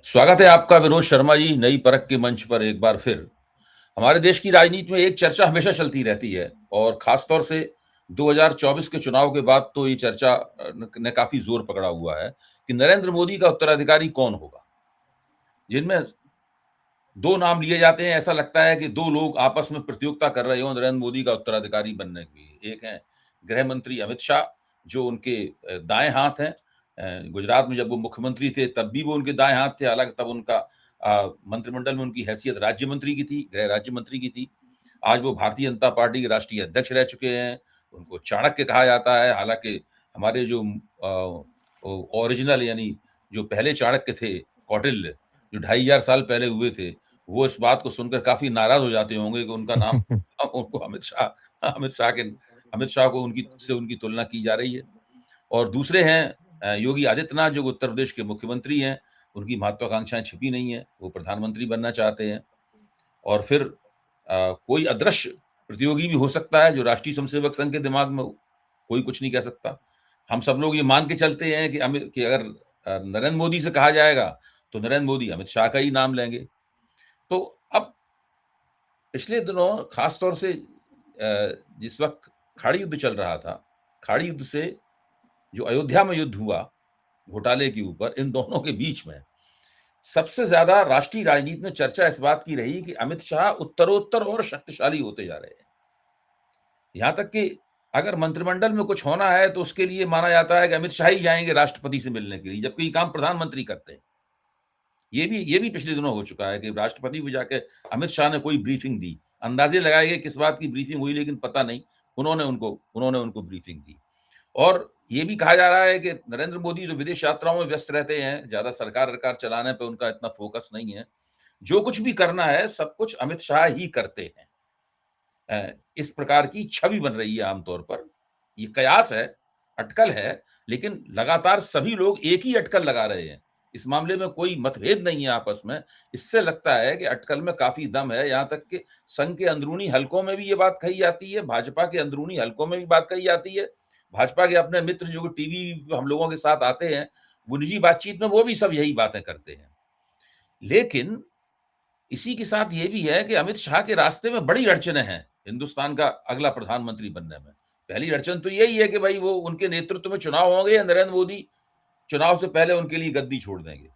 स्वागत है आपका विनोद शर्मा जी नई परख के मंच पर एक बार फिर। हमारे देश की राजनीति में एक चर्चा हमेशा चलती रहती है और खास तौर से 2024 के चुनाव के बाद तो ये चर्चा ने काफी जोर पकड़ा हुआ है कि नरेंद्र मोदी का उत्तराधिकारी कौन होगा। जिनमें दो नाम लिए जाते हैं, ऐसा लगता है कि दो लोग आपस में प्रतियोगिता कर रहे हो नरेंद्र मोदी का उत्तराधिकारी बनने की। एक है गृह मंत्री अमित शाह, जो उनके दाएं हाथ हैं। गुजरात में जब वो मुख्यमंत्री थे तब भी वो उनके दाएं हाथ थे, हालांकि तब उनका मंत्रिमंडल में उनकी हैसियत राज्य मंत्री की थी, गृह राज्य मंत्री की थी। आज वो भारतीय जनता पार्टी के राष्ट्रीय अध्यक्ष रह चुके हैं। उनको चाणक्य कहा जाता है, हालांकि हमारे जो ओरिजिनल यानी जो पहले चाणक्य थे, कौटिल्य, जो 2500 साल पहले हुए थे, वो इस बात को सुनकर काफी नाराज हो जाते होंगे कि उनका नाम उनको अमित शाह को उनकी तुलना की जा रही है। और दूसरे हैं योगी आदित्यनाथ, जो उत्तर प्रदेश के मुख्यमंत्री हैं। उनकी महत्वाकांक्षाएं छिपी नहीं है, वो प्रधानमंत्री बनना चाहते हैं। और फिर कोई अदृश्य प्रतियोगी भी हो सकता है जो राष्ट्रीय स्वयंसेवक संघ के दिमाग में हो, कोई कुछ नहीं कह सकता। हम सब लोग ये मान के चलते हैं कि अगर नरेंद्र मोदी से कहा जाएगा तो नरेंद्र मोदी अमित शाह का ही नाम लेंगे। तो अब पिछले दिनों खास तौर से जिस वक्त खाड़ी युद्ध चल रहा था, खाड़ी युद्ध से जो अयोध्या में युद्ध हुआ घोटाले के ऊपर, इन दोनों के बीच में सबसे ज्यादा राष्ट्रीय राजनीति में चर्चा इस बात की रही कि अमित शाह उत्तरोत्तर और शक्तिशाली होते जा रहे हैं। यहां तक कि अगर मंत्रिमंडल में कुछ होना है तो उसके लिए माना जाता है कि अमित शाह ही जाएंगे राष्ट्रपति से मिलने के लिए, जबकि ये काम प्रधानमंत्री करते हैं। ये भी पिछले दिनों हो चुका है कि राष्ट्रपति भी जाके अमित शाह ने कोई ब्रीफिंग दी। अंदाजे लगाए गए किस बात की ब्रीफिंग हुई, लेकिन पता नहीं, उन्होंने उनको ब्रीफिंग दी। और ये भी कहा जा रहा है कि नरेंद्र मोदी जो विदेश यात्राओं में व्यस्त रहते हैं, ज्यादा सरकार चलाने पे उनका इतना फोकस नहीं है। जो कुछ भी करना है सब कुछ अमित शाह ही करते हैं। इस प्रकार की छवि बन रही है आमतौर पर। ये कयास है, अटकल है, लेकिन लगातार सभी लोग एक ही अटकल लगा रहे हैं। इस मामले में कोई मतभेद नहीं है आपस में। इससे लगता है कि अटकल में काफी दम है। यहां तक कि संघ के अंदरूनी हलकों में भी ये बात कही जाती है, भाजपा के अंदरूनी हलकों में भी बात कही जाती है। भाजपा के अपने मित्र जो टीवी हम लोगों के साथ आते हैं, वो निजी बातचीत में वो भी सब यही बातें करते हैं। लेकिन इसी के साथ ये भी है कि अमित शाह के रास्ते में बड़ी अड़चनें हैं हिंदुस्तान का अगला प्रधानमंत्री बनने में। पहली अड़चन तो यही है कि भाई वो उनके नेतृत्व में चुनाव होंगे या नरेंद्र मोदी चुनाव से पहले उनके लिए गद्दी छोड़ देंगे।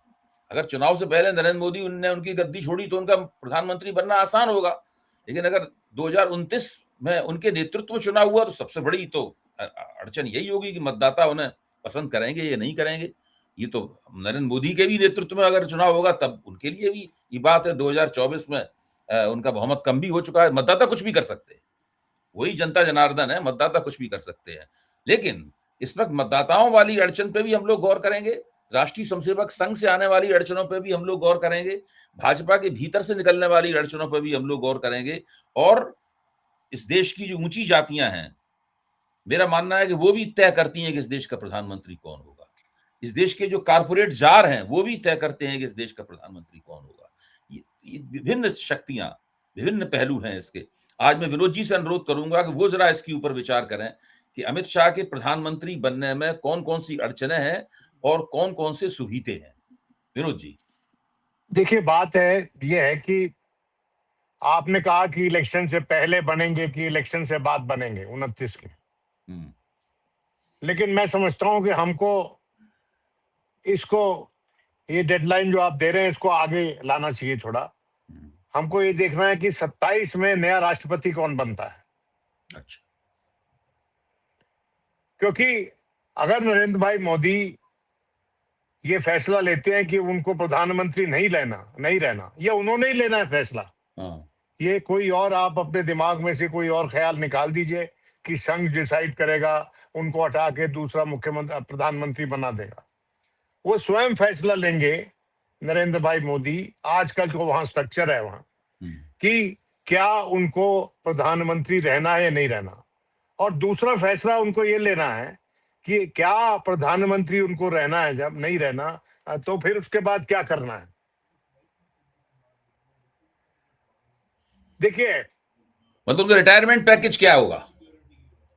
अगर चुनाव से पहले नरेंद्र मोदी ने उनकी गद्दी छोड़ी तो उनका प्रधानमंत्री बनना आसान होगा। लेकिन अगर 2029 में उनके नेतृत्व में चुनाव हुआ तो सबसे बड़ी तो अड़चन यही होगी कि मतदाता उन्हें पसंद करेंगे या नहीं करेंगे। ये तो नरेंद्र मोदी के भी नेतृत्व में अगर चुनाव होगा तब उनके लिए भी ये बात है। 2024 में उनका बहुमत कम भी हो चुका है। मतदाता कुछ भी कर सकते हैं, वही जनता जनार्दन है, मतदाता कुछ भी कर सकते हैं। लेकिन इस वक्त मतदाताओं वाली अड़चन पे भी हम लोग गौर करेंगे, राष्ट्रीय स्वयंसेवक संघ से आने वाली अड़चनों पे भी हम लोग गौर करेंगे, भाजपा के भीतर से निकलने वाली अड़चनों पे भी हम लोग गौर करेंगे। और इस देश की जो ऊंची जातियां हैं, मेरा मानना है कि वो भी तय करती हैं कि इस देश का प्रधानमंत्री कौन होगा। इस देश के जो कारपोरेट जार हैं वो भी तय करते हैं कि इस देश का प्रधानमंत्री कौन होगा। ये विभिन्न शक्तियां, विभिन्न पहलू हैं इसके। आज मैं विनोद जी से अनुरोध करूंगा कि वो जरा इसके ऊपर विचार करें कि अमित शाह के प्रधानमंत्री बनने में कौन कौन सी अड़चनें हैं और कौन कौन से सुविधे हैं। विनोद जी। देखिए, बात है ये है कि आपने कहा कि इलेक्शन से पहले बनेंगे कि इलेक्शन से बाद बनेंगे 29 के। लेकिन मैं समझता हूं कि हमको इसको ये डेडलाइन जो आप दे रहे हैं इसको आगे लाना चाहिए थोड़ा। हमको ये देखना है कि 27 में नया राष्ट्रपति कौन बनता है। अच्छा। क्योंकि अगर नरेंद्र भाई मोदी ये फैसला लेते हैं कि उनको प्रधानमंत्री नहीं रहना, ये उन्होंने ही लेना है फैसला। ये कोई और आप अपने दिमाग में से कोई और ख्याल निकाल दीजिए कि संघ डिसाइड करेगा, उनको हटा के दूसरा मुख्यमंत्री प्रधानमंत्री बना देगा। वो स्वयं फैसला लेंगे नरेंद्र भाई मोदी, आजकल जो वहां स्ट्रक्चर है वहां, कि क्या उनको प्रधानमंत्री रहना है या नहीं रहना। और दूसरा फैसला उनको ये लेना है कि क्या प्रधानमंत्री उनको रहना है, जब नहीं रहना तो फिर उसके बाद क्या करना है। देखिए, मतलब उनका रिटायरमेंट पैकेज क्या होगा।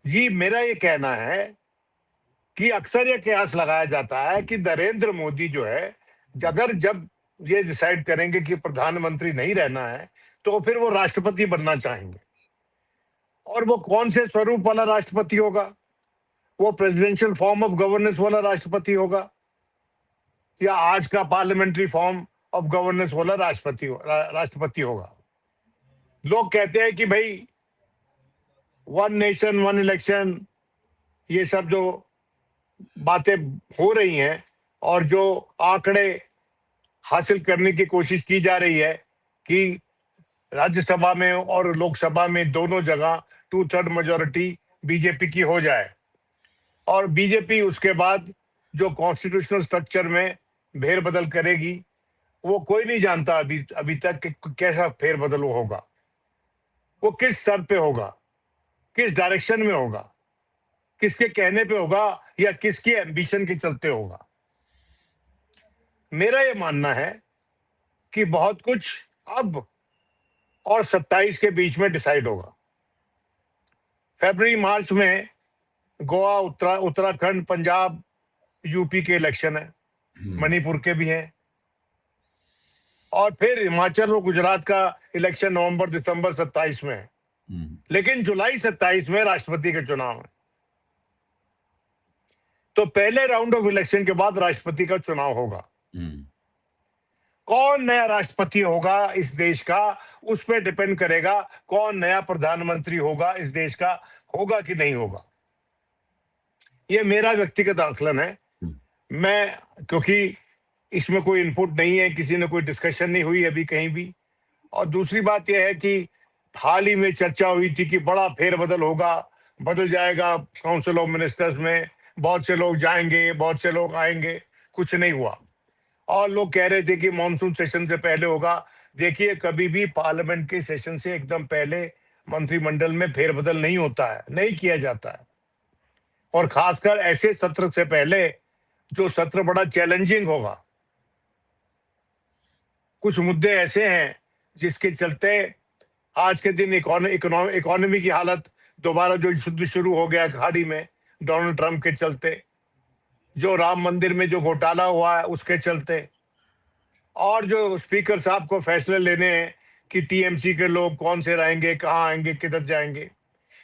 जी, मेरा ये कहना है कि अक्सर ये कयास लगाया जाता है कि नरेंद्र मोदी जो है, जब ये डिसाइड करेंगे कि प्रधानमंत्री नहीं रहना है, तो फिर वो राष्ट्रपति बनना चाहेंगे। और वो कौन से स्वरूप वाला राष्ट्रपति होगा? वो प्रेसिडेंशियल फॉर्म ऑफ गवर्नेंस वाला राष्ट्रपति होगा, या आज का पार्लियामेंट्री फॉर्म ऑफ गवर्नेंस वाला राष्ट्रपति होगा? लोग कहते हैं कि भाई वन नेशन वन इलेक्शन, ये सब जो बातें हो रही हैं और जो आंकड़े हासिल करने की कोशिश की जा रही है कि राज्यसभा में और लोकसभा में दोनों जगह 2/3 मेजोरिटी बीजेपी की हो जाए, और बीजेपी उसके बाद जो कॉन्स्टिट्यूशनल स्ट्रक्चर में फेरबदल करेगी, वो कोई नहीं जानता अभी तक कि कैसा फेरबदल वो होगा, वो किस स्तर पे होगा, किस डायरेक्शन में होगा, किसके कहने पे होगा, या किसकी एम्बिशन के चलते होगा। मेरा ये मानना है कि बहुत कुछ अब और 27 के बीच में डिसाइड होगा। फरवरी मार्च में गोवा, उत्तराखंड, पंजाब, यूपी के इलेक्शन है, मणिपुर के भी हैं, और फिर हिमाचल और गुजरात का इलेक्शन नवंबर दिसंबर 27 में है। लेकिन जुलाई 27 में राष्ट्रपति के चुनाव है। तो पहले राउंड ऑफ इलेक्शन के बाद राष्ट्रपति का चुनाव होगा। कौन नया राष्ट्रपति होगा इस देश का, उस पर डिपेंड करेगा कौन नया प्रधानमंत्री होगा इस देश का, होगा कि नहीं होगा। ये मेरा व्यक्तिगत आकलन है। मैं, क्योंकि इसमें कोई इनपुट नहीं है, किसी ने कोई डिस्कशन नहीं हुई अभी कहीं भी। और दूसरी बात यह है कि हाल ही में चर्चा हुई थी कि बड़ा फेरबदल होगा, बदल जाएगा काउंसिल ऑफ मिनिस्टर्स में, बहुत से लोग जाएंगे, बहुत से लोग आएंगे। कुछ नहीं हुआ, और लोग कह रहे थे कि मॉनसून सेशन से पहले होगा। देखिए, कभी भी पार्लियामेंट के सेशन से एकदम पहले मंत्रिमंडल में फेरबदल नहीं होता है, नहीं किया जाता है। और खासकर ऐसे सत्र से पहले जो सत्र बड़ा चैलेंजिंग होगा। कुछ मुद्दे ऐसे हैं जिसके चलते आज के दिन इकोनॉमी की हालत दोबारा जो युद्ध शुरू हो गया खाड़ी में डोनाल्ड ट्रंप के चलते, जो राम मंदिर में जो घोटाला हुआ है उसके चलते, और जो स्पीकर साहब को फैसले लेने हैं कि टीएमसी के लोग कौन से रहेंगे, कहाँ आएंगे, किधर जाएंगे।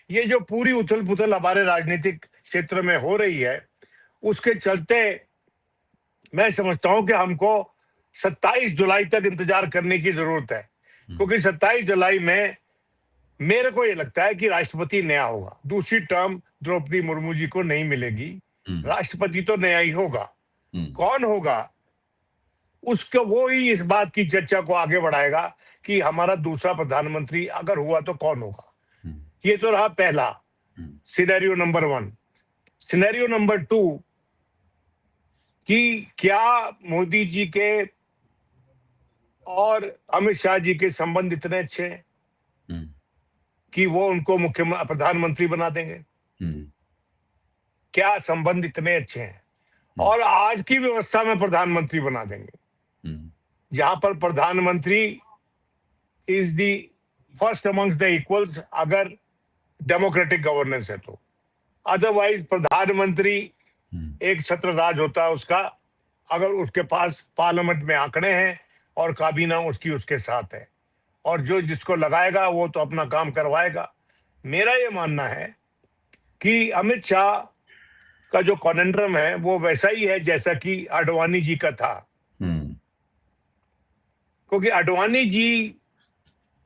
ये जो पूरी उथल पुथल हमारे राजनीतिक क्षेत्र में हो रही है, उसके चलते मैं समझता हूं कि हमको 27 जुलाई तक इंतजार करने की जरूरत है। क्योंकि 27 जुलाई में मेरे को ये लगता है कि राष्ट्रपति नया होगा। दूसरी टर्म द्रौपदी मुर्मू जी को नहीं मिलेगी, राष्ट्रपति तो नया ही होगा। कौन होगा उसको, वो ही इस बात की चर्चा को आगे बढ़ाएगा कि हमारा दूसरा प्रधानमंत्री अगर हुआ तो कौन होगा। ये तो रहा पहला सिनेरियो नंबर 1। सिनेरियो नंबर 2 कि क्या मोदी जी के और अमित शाह जी के संबंध इतने अच्छे हैं कि वो उनको प्रधानमंत्री बना देंगे? क्या संबंध इतने अच्छे हैं और आज की व्यवस्था में प्रधानमंत्री बना देंगे, जहां पर प्रधानमंत्री is the first amongst the equals, अगर डेमोक्रेटिक गवर्नेंस है तो। अदरवाइज प्रधानमंत्री एक छत्र राज होता है उसका, अगर उसके पास पार्लियामेंट में आंकड़े हैं और काबीना उसके साथ है, और जो जिसको लगाएगा वो तो अपना काम करवाएगा। मेरा ये मानना है कि अमित शाह का जो कॉन्ड्रम है वो वैसा ही है जैसा कि आडवाणी जी का था। क्योंकि Advani ji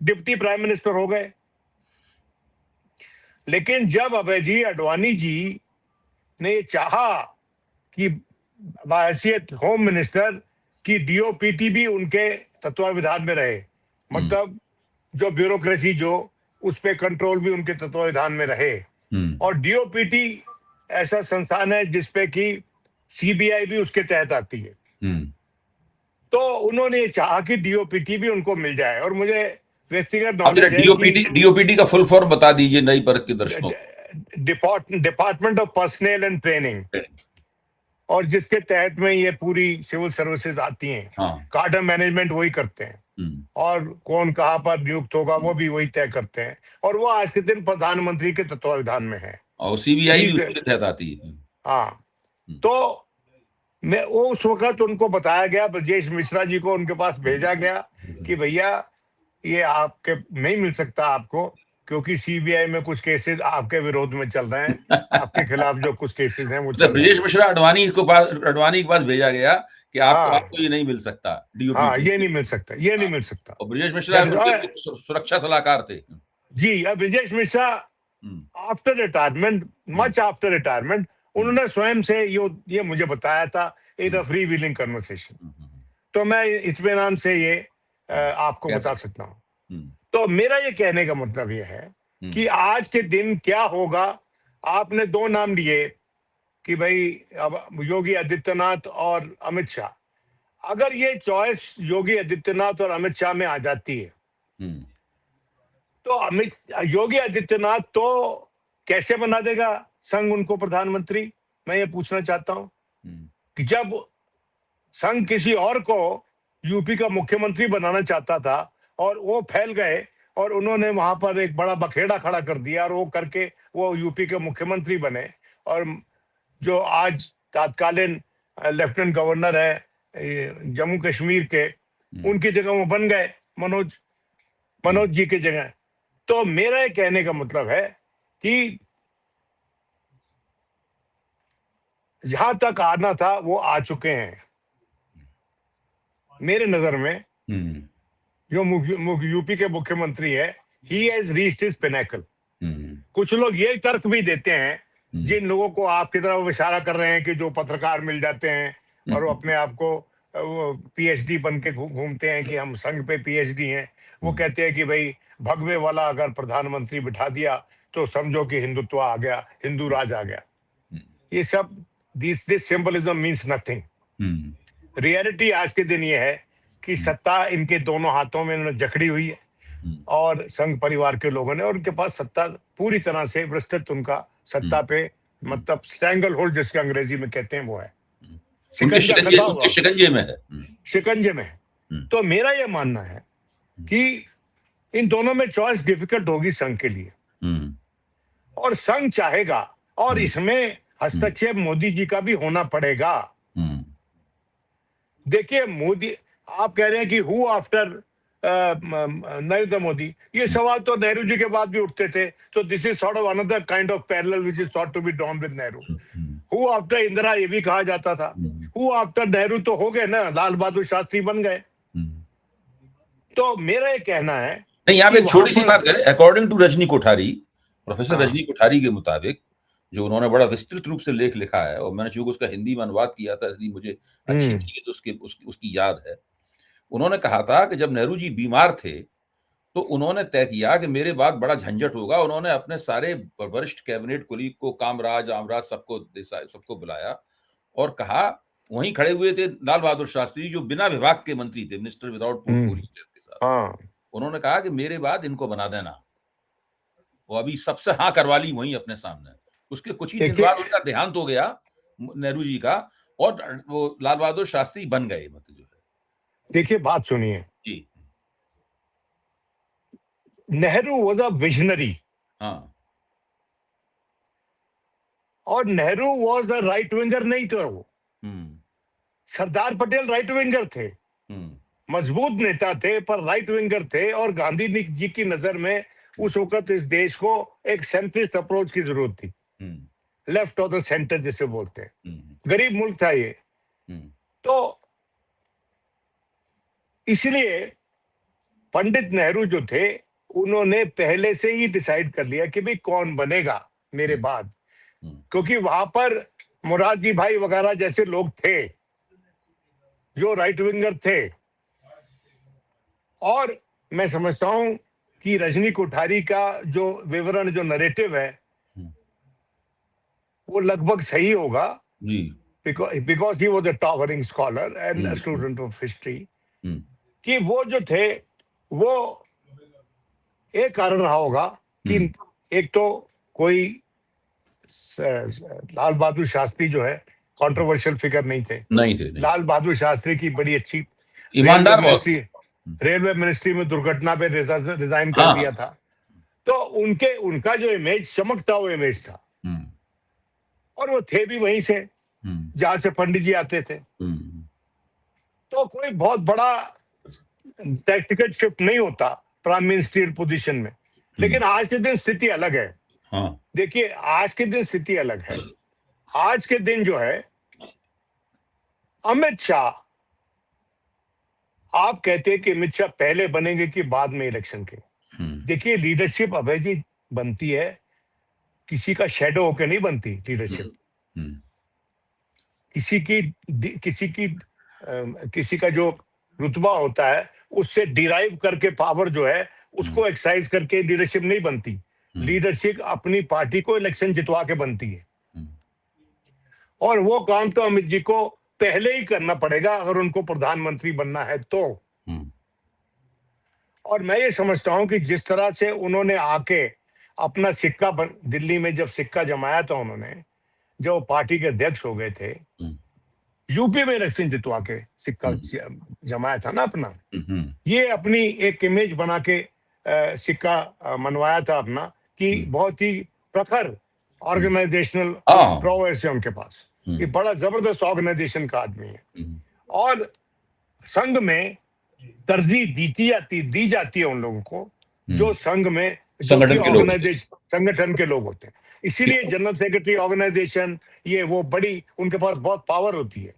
deputy prime minister हो गए, लेकिन जब अभय जी आडवाणी जी ने ये चाहा कि बाहैसियत होम मिनिस्टर की डीओपीटी भी उनके तत्वावधान में रहे, मतलब जो ब्यूरोक्रेसी जो उस पे कंट्रोल भी उनके तत्वावधान में रहे। और डीओपीटी ऐसा संस्थान है जिसपे कि सीबीआई भी उसके तहत आती है। तो उन्होंने ये चाहा कि डीओपीटी भी उनको मिल जाए। और मुझे व्यक्तिगत नॉलेज है कि डीओपीटी का फुल फॉर्म बता दीजिए नई वर्ग के दर्शकों। Department of personal and training, और जिसके तहत में ये पूरी सिविल सर्विसेज आती हैं। कार्डर मैनेजमेंट वही करते हैं, और कौन कहाँ पर नियुक्त होगा वो भी वही तय करते हैं, और वो आज के दिन प्रधानमंत्री के तत्वावधान में है, और सीबीआई भी उसके तहत आती है। हाँ, तो मैं वो उस वक्त उनको बताया गया, ब्रजेश मिश्रा जी को उनके पास भेजा गया कि भैया ये आपके नहीं मिल सकता आपको, क्योंकि सीबीआई में कुछ केसेस आपके विरोध में चल रहे हैं, आपके खिलाफ जो कुछ केसेस हैं वो चल रहे ब्रजेश हैं। मिश्रा अडवाणी के पास भेजा गया कि आपको ये नहीं मिल सकता, डीओपी हाँ, ये नहीं मिल सकता, ये नहीं मिल सकता। और ब्रजेश मिश्रा उनके सुरक्षा सलाहकार थे। जी, Brajesh Mishra after retirement, much after retirement, उन्होंने स्वयं से ये मुझे बताया था in a free willing conversation. तो मैं इत्मीनान से ये आपको बता सकता हूँ। तो मेरा ये कहने का मतलब ये है कि आज के दिन क्या होगा। आपने दो नाम लिए कि भाई अब योगी आदित्यनाथ और अमित शाह। अगर ये चॉइस योगी आदित्यनाथ और अमित शाह में आ जाती है तो योगी आदित्यनाथ तो कैसे बना देगा संघ उनको प्रधानमंत्री। मैं ये पूछना चाहता हूं कि जब संघ किसी और को यूपी का मुख्यमंत्री बनाना चाहता था और वो फैल गए और उन्होंने वहां पर एक बड़ा बखेड़ा खड़ा कर दिया और वो करके वो यूपी के मुख्यमंत्री बने, और जो आज तात्कालीन लेफ्टिनेंट गवर्नर है जम्मू कश्मीर के, उनकी जगह वो बन गए मनोज जी की जगह। तो मेरा ये कहने का मतलब है कि जहां तक आना था वो आ चुके हैं मेरे नजर में। जो यूपी के मुख्यमंत्री है, he has reached his pinnacle. कुछ लोग ये तर्क भी देते हैं, जिन लोगों को आपकी तरफ इशारा कर रहे हैं कि जो पत्रकार मिल जाते हैं और वो अपने आप को पीएचडी बन के घूमते हैं कि हम संघ पे पीएचडी हैं, वो कहते हैं कि भाई भगवे वाला अगर प्रधानमंत्री बिठा दिया तो समझो कि हिंदुत्व आ गया, हिंदू राज आ गया। ये सब this symbolism means nothing. Reality आज के दिन ये है कि सत्ता इनके दोनों हाथों में जकड़ी हुई है और संघ परिवार के लोगों ने, और उनके पास सत्ता पूरी तरह से विस्तृत, उनका सत्ता पे मतलब स्ट्रैंगल होल्ड जिसके अंग्रेजी में कहते हैं वो है, शिकंजे में है, शिकंजे में है। तो मेरा ये मानना है कि इन दोनों में चॉइस डिफिकल्ट होगी संघ के लिए, और संघ चाहेगा और इसमें हस्तक्षेप मोदी जी का भी होना पड़ेगा। देखिए मोदी, आप कह रहे हैं कि हु आफ्टर नरेंद्र मोदी, ये सवाल तो नेहरू जी के बाद भी उठते थे। तो this is sort of another kind of parallel which is thought to be drawn with Nehru. Who after Indira, ये भी कहा जाता था। हु आफ्टर नेहरू तो हो गए ना, लाल बहादुर शास्त्री बन गए। तो मेरा ये कहना है, नहीं, यहाँ पे एक छोटी सी बात करें। According to Rajni Kothari, professor Rajni Kothari के मुताबिक, जो उन्होंने बड़ा विस्तृत रूप से लेख लिखा है और मैंने चूंकि उसका हिंदी में अनुवाद किया था इसलिए मुझे अच्छी लगी तो उसकी याद है। उन्होंने कहा था कि जब नेहरू जी बीमार थे तो उन्होंने तय किया कि मेरे बाद बड़ा झंझट होगा। उन्होंने अपने सारे वरिष्ठ कैबिनेट कुलीग को, कामराज, आमराज, सबको बुलाया और कहा, वहीं खड़े हुए थे लाल बहादुर शास्त्री जो बिना विभाग के मंत्री थे, मिनिस्टर विदाउट पोर्टफोलियो के साथ। उन्होंने कहा कि मेरे बाद इनको बना देना। वो अभी सबसे हाँ करवा ली वहीं अपने सामने। उसके कुछ ही दिन बाद उनका देहांत हो गया नेहरू जी का, और वो लाल बहादुर शास्त्री बन गए। मतलब जो है, देखिए बात सुनिए जी, नेहरू वाज अ विजनरी। हाँ, और Nehru was the right winger नहीं था वो। सरदार पटेल राइट विंगर थे, मजबूत नेता थे पर राइट विंगर थे। और गांधी जी की नजर में उस वक्त इस देश को एक सेंट्रिस्ट अप्रोच की जरूरत थी, लेफ्ट ऑफ द सेंटर जिसे बोलते हैं। गरीब मुल्क था ये। तो इसलिए पंडित नेहरू जो थे उन्होंने पहले से ही डिसाइड कर लिया कि भाई कौन बनेगा मेरे बाद, क्योंकि वहां पर मोरारजी भाई वगैरह जैसे लोग थे जो राइट विंगर थे। और मैं समझता हूं कि रजनी कोठारी का जो विवरण, जो नरेटिव है, वो लगभग सही होगा, because he was a towering scholar and student of history, कि वो जो थे वो एक कारण रहा होगा कि एक तो कोई लाल बहादुर शास्त्री जो है कंट्रोवर्शियल फिगर नहीं थे। लाल बहादुर शास्त्री की बड़ी अच्छी ईमानदार रेलवे मिनिस्ट्री में दुर्घटना पे रिजाइन कर दिया था। तो उनका जो इमेज चमकता हुआ इमेज था, और वो थे भी वहीं से। जहां से पंडित जी आते थे। तो कोई बहुत बड़ा टैक्टिकल शिफ्ट नहीं होता प्राइम मिनिस्ट्रियल पोजीशन में। लेकिन आज के दिन स्थिति अलग है। देखिए, आज के दिन स्थिति अलग है। आज के दिन जो है, अमित शाह, आप कहते हैं कि अमित शाह पहले बनेंगे कि बाद में इलेक्शन के। देखिए, लीडरशिप अभय जी बनती है, किसी का शेडो होकर नहीं बनती लीडरशिप। किसी का जो रुतबा होता है उससे डिराइव करके पावर जो है उसको एक्सरसाइज करके लीडरशिप नहीं बनती। लीडरशिप अपनी पार्टी को इलेक्शन जितवा के बनती है, और वो काम तो अमित जी को पहले ही करना पड़ेगा अगर उनको प्रधानमंत्री बनना है तो। और मैं ये समझता हूं कि जिस तरह से उन्होंने आके अपना सिक्का दिल्ली में जब सिक्का जमाया था, उन्होंने जब पार्टी के अध्यक्ष हो गए थे, यूपी में इलेक्शन जितवा के सिक्का जमाया था ना अपना, ये अपनी एक इमेज बना के सिक्का मनवाया था अपना कि बहुत ही प्रखर ऑर्गेनाइजेशनल प्रोग्रेस है उनके पास। ये बड़ा जबरदस्त ऑर्गेनाइजेशन का आदमी है, और संघ में तरजीह दी जाती है उन लोगों को जो संघ में संगठन के लोग होते हैं। इसीलिए जनरल सेक्रेटरी ऑर्गेनाइजेशन, ये वो बड़ी, उनके पास बहुत पावर होती है।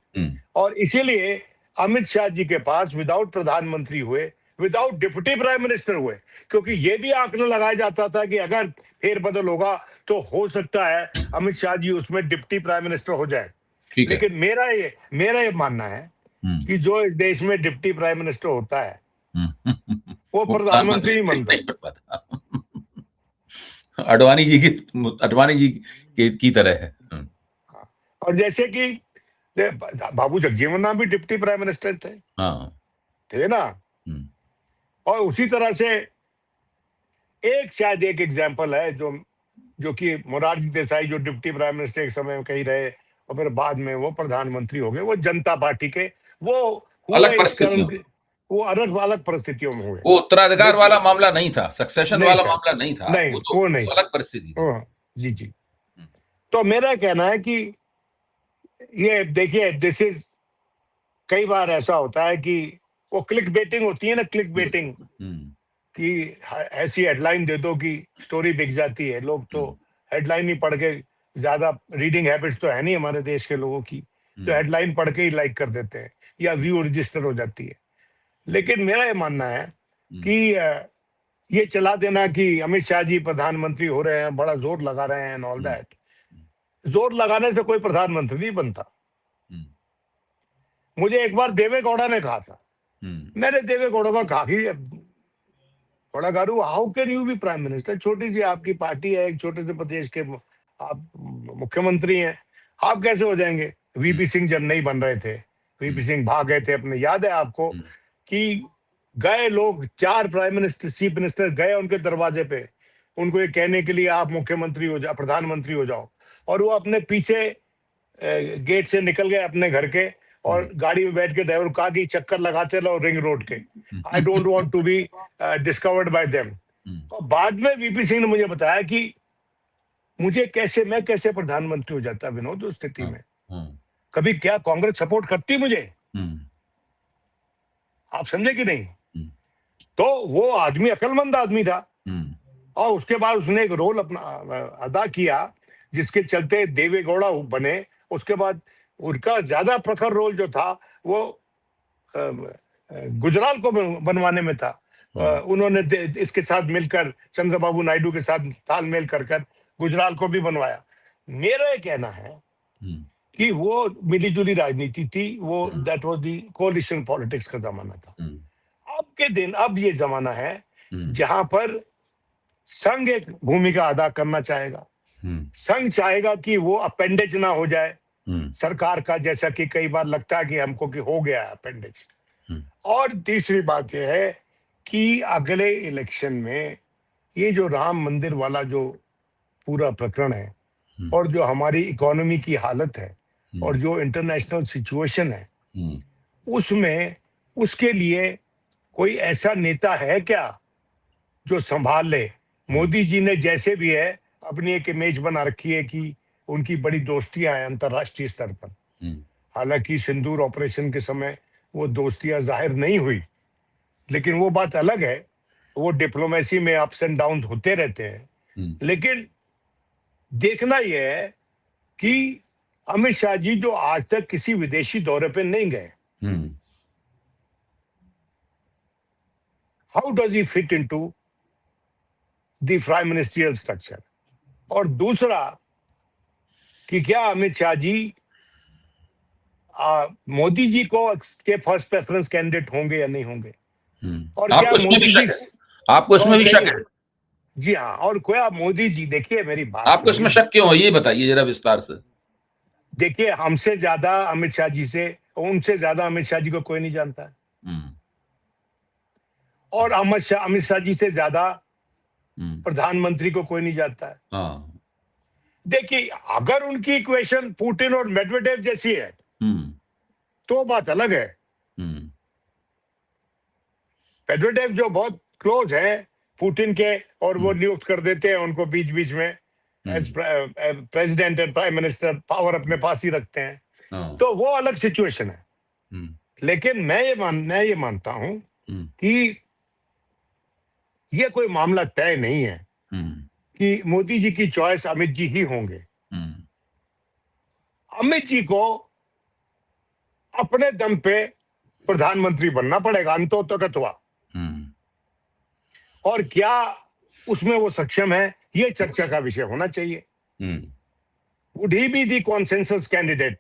और इसीलिए अमित शाह जी के पास विदाउट प्रधानमंत्री हुए, विदाउट डिप्टी प्राइम मिनिस्टर हुए, क्योंकि ये भी आंकड़ा लगाया जाता था कि अगर फेरबदल होगा तो हो सकता है अमित शाह जी उसमें डिप्टी प्राइम मिनिस्टर हो जाए। लेकिन मेरा ये मानना है कि जो इस देश में डिप्टी प्राइम मिनिस्टर होता है वो प्रधानमंत्री ही बनता। अडवाणी जी की तरह है। और जैसे कि बाबू जगजीवन राम भी डिप्टी प्राइम मिनिस्टर थे ना। और उसी तरह से शायद एक एग्जांपल है जो कि मोरारजी देसाई, जो डिप्टी प्राइम मिनिस्टर एक समय में कहीं रहे और फिर बाद में वो प्रधानमंत्री हो गए। वो जनता पार्टी के वो अलग परिस्थितियों में हुए। वो उत्तराधिकार वाला मामला नहीं था, सक्सेशन वाला मामला नहीं था। वो नहीं, अलग परिस्थिति थी। जी। तो मेरा कहना है कि ये देखिए, दिस इज, कई बार ऐसा होता है कि वो क्लिक बेटिंग होती है ना, क्लिक बेटिंग, कि ऐसी हेडलाइन दे दो कि स्टोरी बिक जाती है। लोग तो हेडलाइन ही पढ़ के, ज्यादा रीडिंग हैबिट्स तो है नहीं हमारे देश के लोगों की, तो हेडलाइन पढ़ के ही लाइक कर देते हैं या व्यू रजिस्टर हो जाती है। लेकिन मेरा ये मानना है कि ये चला देना कि अमित शाह जी प्रधानमंत्री हो रहे हैं, बड़ा जोर लगा रहे हैं एंड ऑल दैट, जोर लगाने से कोई प्रधानमंत्री नहीं बनता। मुझे एक बार देवे गौड़ा ने कहा था, मैंने देवे गौड़ा को कहा कि Gowda garu, how can you be prime minister? छोटी सी आपकी पार्टी है, एक छोटे से प्रदेश के आप मुख्यमंत्री हैं, आप कैसे हो जाएंगे? वीपी सिंह जब नहीं बन रहे थे, वीपी सिंह भाग गए थे अपने, याद है आपको कि गए लोग, 4 प्राइम मिनिस्टर, चीफ मिनिस्टर गए उनके दरवाजे पे, उनको ये कहने के लिए आप मुख्यमंत्री हो जाओ, प्रधानमंत्री हो जाओ, और वो अपने पीछे गेट से निकल गए अपने घर के, और गाड़ी में बैठ के ड्राइवर कहा कि चक्कर लगाते रहो रिंग रोड के, I don't want to be discovered by them. और बाद में वीपी सिंह ने मुझे बताया कि मैं कैसे प्रधानमंत्री हो जाता विनोद उस स्थिति में, कभी क्या कांग्रेस सपोर्ट करती मुझे? आप समझे कि नहीं? तो वो आदमी अक्लमंद आदमी था, और उसके बाद उसने एक रोल अपना अदा किया जिसके चलते देवे गौड़ा बने। उसके बाद उनका ज्यादा प्रखर रोल जो था वो गुजराल को बनवाने में था। उन्होंने इसके साथ मिलकर, चंद्रबाबू नायडू के साथ तालमेल कर गुजराल को भी बनवाया। मेरा ये कहना है कि वो मिलीजुली राजनीति थी, वो दैट वाज द कोalition पॉलिटिक्स का जमाना था। अब ये जमाना है जहां पर संघ एक भूमिका अदा करना चाहेगा। संघ चाहेगा कि वो अपेंडेज ना हो जाए सरकार का, जैसा कि कई बार लगता है कि हमको कि हो गया है अपेंडेज। और तीसरी बात यह है कि अगले इलेक्शन में ये जो राम मंदिर वाला जो पूरा प्रकरण है, और जो हमारी इकोनॉमी की हालत है, और जो इंटरनेशनल सिचुएशन है, उसमें उसके लिए कोई ऐसा नेता है क्या जो संभाल ले? मोदी जी ने जैसे भी है अपनी एक इमेज बना रखी है कि उनकी बड़ी दोस्तियां हैं अंतरराष्ट्रीय स्तर पर, हालांकि सिंदूर ऑपरेशन के समय वो दोस्तियां जाहिर नहीं हुई, लेकिन वो बात अलग है। वो डिप्लोमेसी में अप्स एंड डाउन होते रहते हैं। लेकिन देखना यह है कि अमित शाह जी जो आज तक किसी विदेशी दौरे पे नहीं गए, how does he fit into the prime ministerial structure? और दूसरा कि क्या अमित शाह जी मोदी जी को के फर्स्ट प्रेफरेंस कैंडिडेट होंगे या नहीं होंगे? और क्या मोदी जी, आपको इसमें भी शक है? जी हाँ। और क्या मोदी जी, देखिए मेरी बात, आपको इसमें शक क्यों है, ये बताइए जरा विस्तार से। देखिए, हमसे ज्यादा अमित शाह जी से, उनसे ज्यादा अमित शाह जी को कोई नहीं जानता है, और अमित शाह जी से ज्यादा प्रधानमंत्री को कोई नहीं जानता है। देखिए, अगर उनकी इक्वेशन पुतिन और मेडवेडेव जैसी है तो बात अलग है। मेडवेडेव जो बहुत क्लोज है पुतिन के, और वो नियुक्त कर देते हैं उनको बीच बीच में president and prime minister, power अपने पास ही रखते हैं, तो वो अलग सिचुएशन है। लेकिन मैं ये मानता हूं कि ये कोई मामला तय नहीं है कि मोदी जी की चॉइस अमित जी ही होंगे। अमित जी को अपने दम पे प्रधानमंत्री बनना पड़ेगा अंततः, और क्या उसमें वो सक्षम है, ये चर्चा का विषय होना चाहिए। Would he be the consensus candidate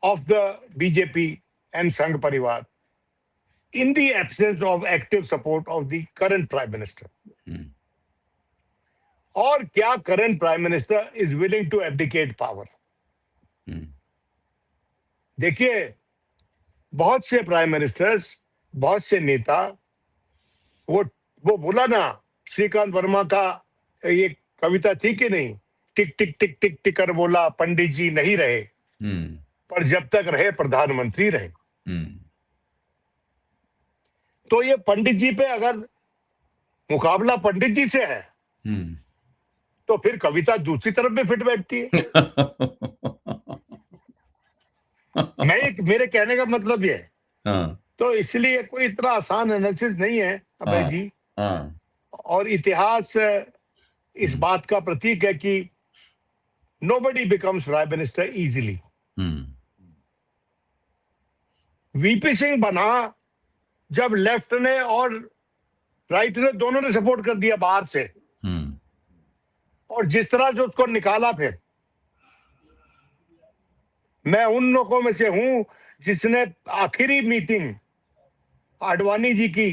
of the BJP and संघ परिवार in the absence of active support of the current prime minister? और क्या current prime minister is willing to abdicate power? देखिए, बहुत से प्राइम मिनिस्टर्स, बहुत से नेता, वो बोला ना, श्रीकांत वर्मा का ये कविता थी कि नहीं, टिक टिक टिक टिक टिक कर बोला पंडित जी नहीं रहे, पर जब तक रहे प्रधानमंत्री रहे। तो ये पंडित जी पे अगर मुकाबला पंडित जी से है तो फिर कविता दूसरी तरफ भी फिट बैठती है। मेरे कहने का मतलब ये है। तो इसलिए कोई इतना आसान एनालिसिस नहीं है अभय जी। और इतिहास इस बात का प्रतीक है कि nobody becomes prime minister easily. VP Singh बना जब लेफ्ट ने और राइट ने दोनों ने सपोर्ट कर दिया बाहर से, और जिस तरह जो उसको निकाला, फिर मैं उन लोगों में से हूं जिसने आखिरी मीटिंग आडवाणी जी की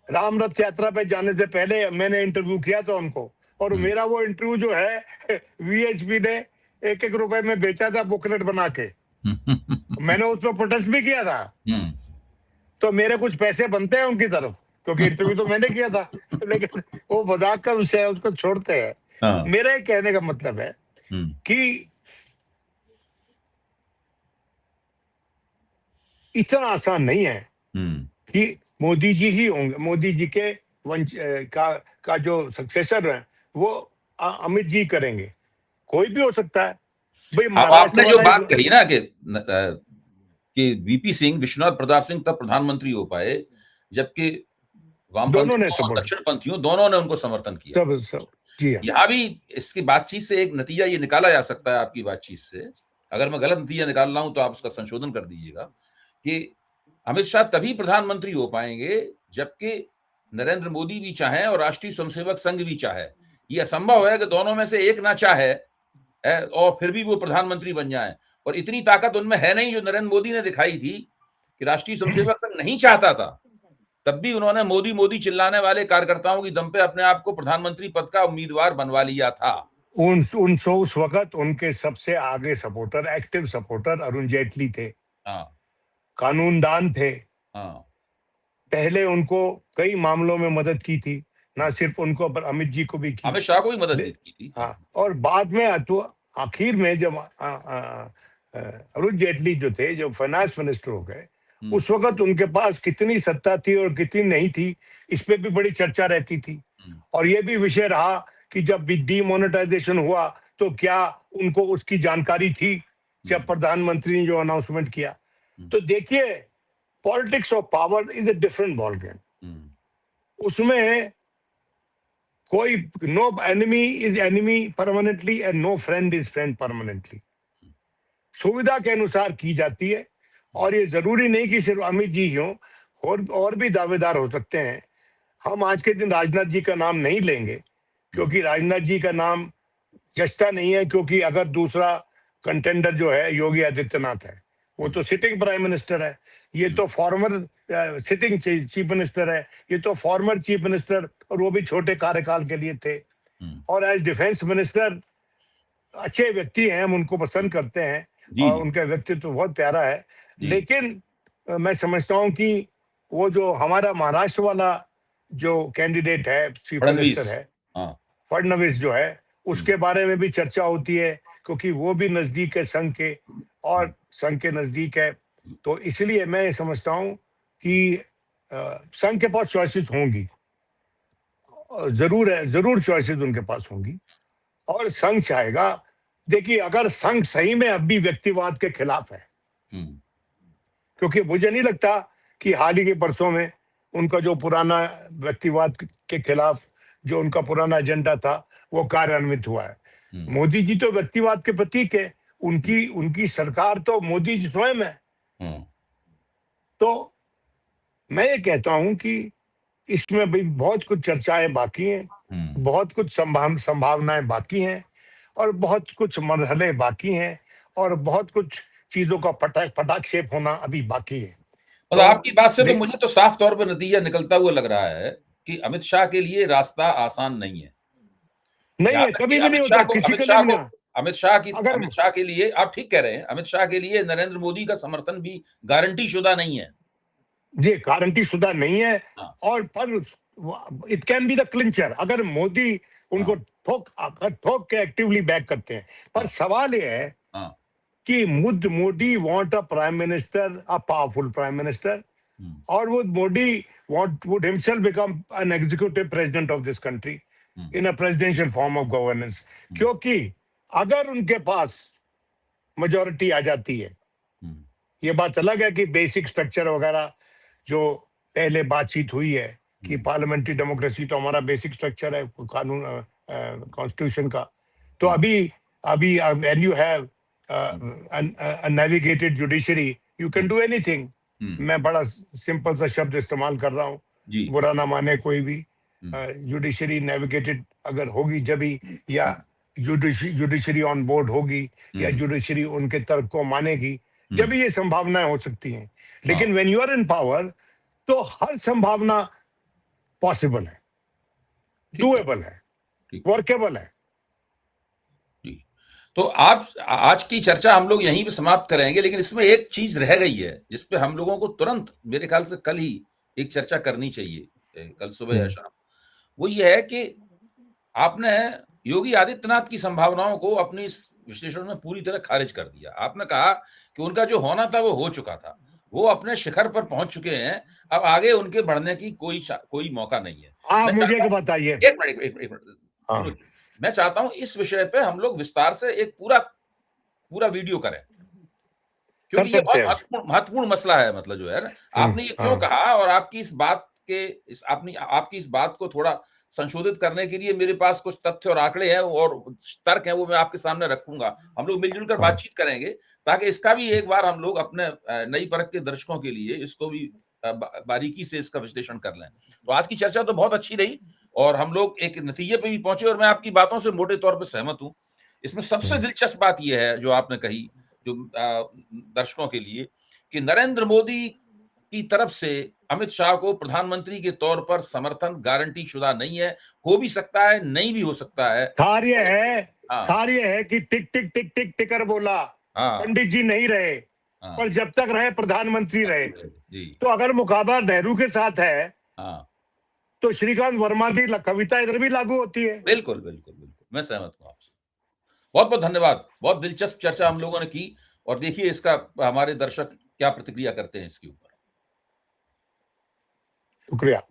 राम रथ यात्रा पे जाने से पहले मैंने इंटरव्यू किया था उनको, और मेरा वो इंटरव्यू जो है वीएचपी ने 1-1 रुपए में बेचा था बुकलेट बना के। मैंने उस पर प्रोटेस्ट भी किया था, तो मेरे कुछ पैसे बनते हैं उनकी तरफ, क्योंकि इंटरव्यू तो मैंने किया था। लेकिन वो मजाक का विषय है, उसको छोड़ते हैं। मेरा एक कहने का मतलब है कि इतना आसान नहीं है कि मोदी जी ही होंगे, मोदी जी के वंश का जो सक्सेसर है वो अमित जी करेंगे। कोई भी हो सकता है भाई। आपने जो बात कही ना कि वीपी सिंह, विश्वनाथ प्रताप सिंह तब प्रधानमंत्री हो पाए जबकि वामपंथियों और दक्षिणपंथियों दोनों ने उनको समर्थन किया। सब जी हाँ। यहाँ भी इसकी बातचीत से एक नतीजा ये निकाला जा सकता है, आपकी बातचीत से, अगर मैं गलत नतीजा निकाल रहा हूं तो आप उसका संशोधन कर दीजिएगा, कि अमित शाह तभी प्रधानमंत्री हो पाएंगे जबकि नरेंद्र मोदी भी चाहें और राष्ट्रीय स्वयंसेवक संघ भी चाहे। ये असंभव है कि दोनों में से एक ना चाहे और फिर भी वो प्रधानमंत्री बन जाएं। और इतनी ताकत उनमें है नहीं जो नरेंद्र मोदी ने दिखाई थी कि राष्ट्रीय स्वयंसेवक संघ नहीं चाहता था, तब भी उन्होंने मोदी मोदी चिल्लाने वाले कार्यकर्ताओं की दम पे अपने आप को प्रधानमंत्री पद का उम्मीदवार बनवा लिया था। उस वक्त उनके सबसे आगे supporter, active supporter Arun Jaitley थे। कानूनदान थे। पहले उनको कई मामलों में मदद की थी, ना सिर्फ उनको पर अमित जी को भी की, अमित शाह को भी मदद की थी। और बाद में तो आखिर में जब अरुण जेटली जो थे, जो फाइनेंस मिनिस्टर हो गए, उस वक्त उनके पास कितनी सत्ता थी और कितनी नहीं थी, इस पे भी बड़ी चर्चा रहती थी। और ये भी विषय रहा कि जब डीमोनेटाइजेशन हुआ तो क्या उनको उसकी जानकारी थी, जब प्रधानमंत्री ने जो अनाउंसमेंट किया। तो देखिए, politics of power is a different ball game. उसमें कोई no enemy is enemy permanently and no friend is friend permanently. सुविधा के अनुसार की जाती है, और ये जरूरी नहीं कि सिर्फ अमित जी ही हों, और भी दावेदार हो सकते हैं। हम आज के दिन राजनाथ जी का नाम नहीं लेंगे, क्योंकि राजनाथ जी का नाम जचता नहीं है, क्योंकि अगर दूसरा कंटेंडर जो है योगी आदित्यनाथ है, वो तो सिटिंग प्राइम मिनिस्टर है, ये तो फॉर्मर सिटिंग चीफ मिनिस्टर है, ये तो फॉर्मर चीफ मिनिस्टर, और वो भी छोटे कार्यकाल के लिए थे। और एज डिफेंस मिनिस्टर अच्छे व्यक्ति हैं, हम उनको पसंद करते हैं, और उनका व्यक्तित्व तो बहुत प्यारा है। लेकिन मैं समझता हूं कि वो जो हमारा महाराष्ट्र वाला जो कैंडिडेट है, चीफ मिनिस्टर है, फडणवीस जो है, उसके बारे में भी चर्चा होती है, क्योंकि वो भी नजदीक है संघ के, और संघ के नजदीक है। तो इसलिए मैं ये समझता हूं कि संघ के पास चॉइसेस होंगी, जरूर है, जरूर चॉइसेस उनके पास होंगी, और संघ चाहेगा। देखिए, अगर संघ सही में अब भी व्यक्तिवाद के खिलाफ है, क्योंकि मुझे नहीं लगता कि हाल ही के बरसों में उनका जो पुराना व्यक्तिवाद के खिलाफ जो उनका पुराना एजेंडा था वो कार्यान्वित हुआ है। मोदी जी तो व्यक्तिवाद के प्रतीक है, उनकी सरकार तो मोदी जी स्वयं है। तो मैं ये कहता हूं कि इसमें भी बहुत कुछ चर्चाएं बाकी हैं, बहुत कुछ संभावनाएं बाकी हैं, और बहुत कुछ मरहले बाकी हैं, और बहुत कुछ चीजों का पटाक्षेप होना अभी बाकी है। तो आपकी बात से तो मुझे तो साफ तौर पर नतीजा निकलता हुआ लग रहा है कि अमित शाह के लिए रास्ता आसान नहीं है। नहीं है, कभी भी नहीं होता, किसी के लिए नहीं। अमित शाह के लिए आप ठीक कह रहे हैं, अमित शाह के लिए नरेंद्र मोदी का समर्थन भी गारंटी शुदा नहीं है। जी, गारंटी शुदा नहीं है। और पर इट कैन बी द क्लिंचर, अगर मोदी उनको ठोक के एक्टिवली बैक करते हैं। पर सवाल ये है कि Modi want a prime minister, a powerful prime minister, और would Modi would himself become an executive president of this country in a presidential form of governance? क्योंकि अगर उनके पास मेजोरिटी आ जाती है, ये बात अलग है कि बेसिक स्ट्रक्चर वगैरह जो पहले बातचीत हुई है कि पार्लियामेंट्री डेमोक्रेसी तो हमारा बेसिक स्ट्रक्चर है, कानून कॉन्स्टिट्यूशन का। तो अभी when you have a navigated judiciary, you can do anything. मैं बड़ा सिंपल सा शब्द इस्तेमाल कर रहा हूँ, बुरा ना माने कोई भी। जुडिशरी नेविगेटेड अगर होगी जब ही, या जुडिशरी ऑन बोर्ड होगी, या जुडिशरी उनके तर्क को मानेगी, जब ये संभावनाएं हो सकती हैं। लेकिन when you are in power, तो हर संभावना पॉसिबल है, डूएबल है, वर्केबल है। तो आप आज की चर्चा हम लोग यहीं पे समाप्त करेंगे, लेकिन इसमें एक चीज रह गई है जिस पे हम लोगों को तुरंत, मेरे ख्याल से कल ही एक चर्चा करनी चाहिए, कल सुबह या शाम। वो ये है कि आपने योगी आदित्यनाथ की संभावनाओं को अपनी इस विश्लेषण में पूरी तरह खारिज कर दिया। आपने कहा कि उनका जो होना था वो हो चुका था, वो अपने शिखर पर पहुंच चुके हैं, अब आगे उनके बढ़ने की कोई मौका नहीं है। आप मुझे बताइए। एक मिनट, मैं चाहता हूं इस विषय पे हम लोग विस्तार से एक पूरा वीडियो करें, क्योंकि ये बहुत महत्वपूर्ण मसला है। मतलब जो है ना, आपने ये क्यों कहा, और आपकी इस बात को थोड़ा संशोधित करने के लिए मेरे पास कुछ तथ्य और आंकड़े हैं और तर्क हैं, वो मैं आपके सामने रखूंगा। हम लोग मिलजुल कर बातचीत करेंगे, ताकि इसका भी एक बार हम लोग अपने नई परख के दर्शकों के लिए इसको भी बारीकी से इसका विश्लेषण कर लें। तो आज की चर्चा तो बहुत अच्छी रही, और हम लोग एक नतीजे पे भी पहुंचे, और मैं आपकी बातों से मोटे तौर पर सहमत हूं। इसमें सबसे दिलचस्प बात यह है जो आपने कही, जो दर्शकों के लिए, कि नरेंद्र मोदी की तरफ से अमित शाह को प्रधानमंत्री के तौर पर समर्थन गारंटी शुदा नहीं है। हो भी सकता है, नहीं भी हो सकता है। कार्य है कि टिक टिक टिक टिक टिकर बोला, पंडित जी नहीं रहे, पर जब तक रहे प्रधानमंत्री रहे। तो अगर मुकाबला नेहरू के साथ है, तो श्रीकांत वर्मा की कविता इधर भी लागू होती है। बिल्कुल बिल्कुल बिल्कुल, मैं सहमत हूं आपसे। बहुत बहुत धन्यवाद, बहुत दिलचस्प चर्चा हम लोगों ने की, और देखिए इसका हमारे दर्शक क्या प्रतिक्रिया करते हैं इसके ऊपर। शुक्रिया।